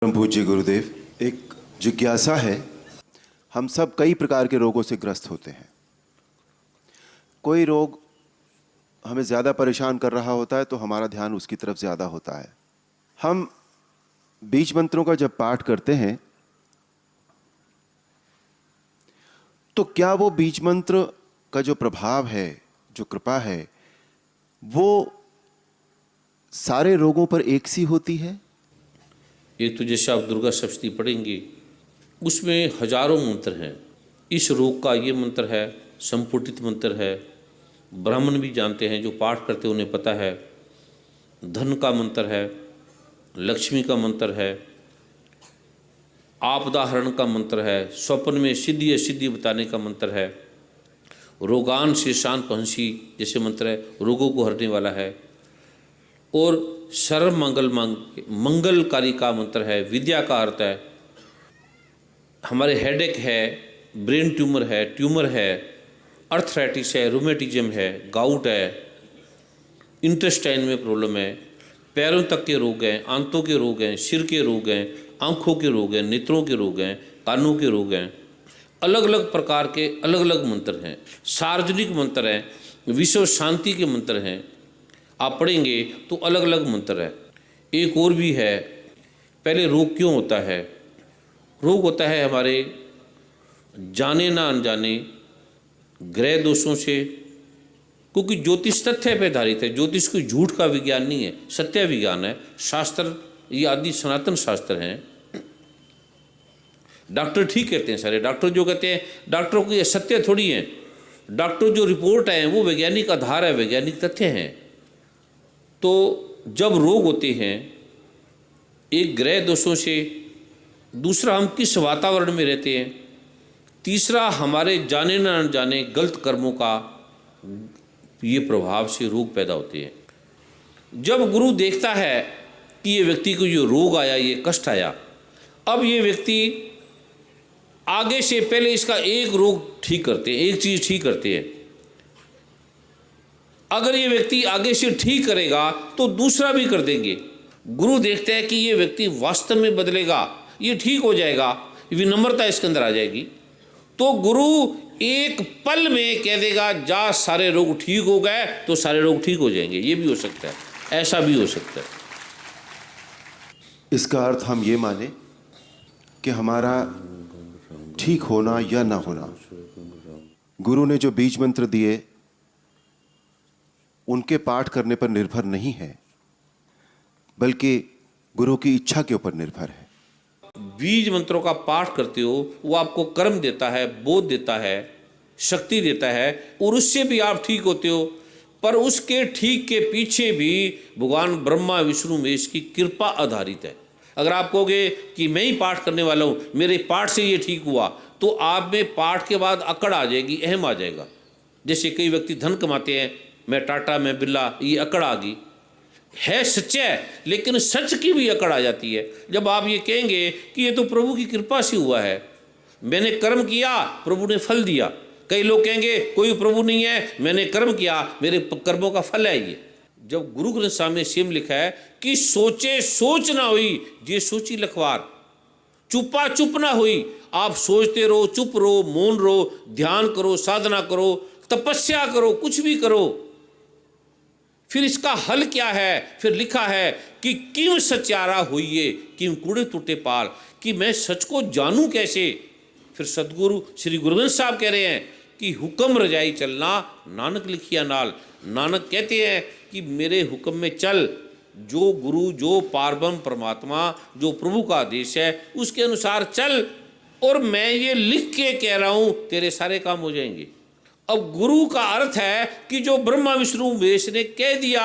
परम पूज्य गुरुदेव, एक जिज्ञासा है। हम सब कई प्रकार के रोगों से ग्रस्त होते हैं। कोई रोग हमें ज़्यादा परेशान कर रहा होता है तो हमारा ध्यान उसकी तरफ ज़्यादा होता है। हम बीज मंत्रों का जब पाठ करते हैं तो क्या वो बीज मंत्र का जो प्रभाव है, जो कृपा है, वो सारे रोगों पर एक सी होती है? एक तो जैसे आप दुर्गा सप्तशती पढ़ेंगे उसमें हजारों मंत्र हैं। इस रोग का ये मंत्र है, संपुटित मंत्र है, ब्राह्मण भी जानते हैं, जो पाठ करते हैं उन्हें पता है। धन का मंत्र है, लक्ष्मी का मंत्र है, आपदा हरण का मंत्र है, स्वप्न में सिद्धि असिद्धि बताने का मंत्र है, रोगान शीर्षान पंसी जैसे मंत्र है, रोगों को हरने वाला है, और सर्व मंगलकारी का मंत्र है, विद्या का अर्थ है। हमारे हेडेक है, ब्रेन ट्यूमर है, अर्थराइटिस है, रूमेटिज्म है, गाउट है, इंटेस्टाइन में प्रॉब्लम है, पैरों तक के रोग हैं, आंतों के रोग हैं, सिर के रोग हैं, आँखों के रोग हैं, नेत्रों के रोग हैं, कानों के रोग हैं। अलग अलग प्रकार के अलग अलग मंत्र हैं। सार्वजनिक मंत्र हैं, विश्व शांति के मंत्र हैं। आप पढ़ेंगे तो अलग अलग मंत्र है। एक और भी है, पहले रोग क्यों होता है? रोग होता है हमारे जाने ना अनजाने ग्रह दोषों से, क्योंकि ज्योतिष तथ्य पे आधारित है। ज्योतिष कोई झूठ का विज्ञान नहीं है, सत्य विज्ञान है। शास्त्र ये आदि सनातन शास्त्र हैं। डॉक्टर ठीक कहते हैं, सारे डॉक्टर जो कहते हैं, डॉक्टरों को ये सत्य थोड़ी है। डॉक्टर जो रिपोर्ट है वो वैज्ञानिक आधार है, वैज्ञानिक तथ्य हैं। तो जब रोग होते हैं, एक ग्रह दोषों से, दूसरा हम किस वातावरण में रहते हैं, तीसरा हमारे जाने न जाने गलत कर्मों का ये प्रभाव से रोग पैदा होते हैं। जब गुरु देखता है कि ये व्यक्ति को जो रोग आया, ये कष्ट आया, अब ये व्यक्ति आगे से पहले इसका एक रोग ठीक करते हैं, एक चीज़ ठीक करते हैं। अगर ये व्यक्ति आगे से ठीक करेगा तो दूसरा भी कर देंगे। गुरु देखते हैं कि ये व्यक्ति वास्तव में बदलेगा, ये ठीक हो जाएगा, विनम्रता इसके अंदर आ जाएगी, तो गुरु एक पल में कह देगा जा सारे रोग ठीक हो गए, तो सारे रोग ठीक हो जाएंगे। ये भी हो सकता है, ऐसा भी हो सकता है। इसका अर्थ हम ये माने कि हमारा ठीक होना या ना होना गुरु ने जो बीज मंत्र दिए उनके पाठ करने पर निर्भर नहीं है, बल्कि गुरु की इच्छा के ऊपर निर्भर है। बीज मंत्रों का पाठ करते हो, वो आपको कर्म देता है, बोध देता है, शक्ति देता है, और उससे भी आप ठीक होते हो। पर उसके ठीक के पीछे भी भगवान ब्रह्मा विष्णु महेश की कृपा आधारित है। अगर आप कहोगे कि मैं ही पाठ करने वाला हूँ, मेरे पाठ से ये ठीक हुआ, तो आप में पाठ के बाद अकड़ आ जाएगी, अहम आ जाएगा। जैसे कई व्यक्ति धन कमाते हैं, मैं टाटा, मैं बिरला, ये अकड़ आ गई है। सच्चा है, लेकिन सच की भी अकड़ आ जाती है जब आप ये कहेंगे कि ये तो प्रभु की कृपा से हुआ है, मैंने कर्म किया, प्रभु ने फल दिया। कई लोग कहेंगे कोई प्रभु नहीं है, मैंने कर्म किया, मेरे कर्मों का फल है ये। जब गुरु ग्रंथ साहब ने सेम लिखा है कि सोचे सोच ना हुई जे सोची लखवार, चुपा चुप ना हुई। आप सोचते रहो, चुप रहो, मौन रहो, ध्यान करो, साधना करो, तपस्या करो, कुछ भी करो। फिर इसका हल क्या है? फिर लिखा है कि किम सचारा होइए, किम कूड़े टूटे पाल, कि मैं सच को जानूं कैसे। फिर सदगुरु श्री गुरु ग्रंथ साहब कह रहे हैं कि हुक्म रजाई चलना, नानक लिखिया नाल। नानक कहते हैं कि मेरे हुक्म में चल, जो गुरु, जो पारब्रह्म परमात्मा, जो प्रभु का आदेश है उसके अनुसार चल, और मैं ये लिख के कह रहा हूं, तेरे सारे काम हो जाएंगे। अब गुरु का अर्थ है कि जो ब्रह्मा विष्णु महेश ने कह दिया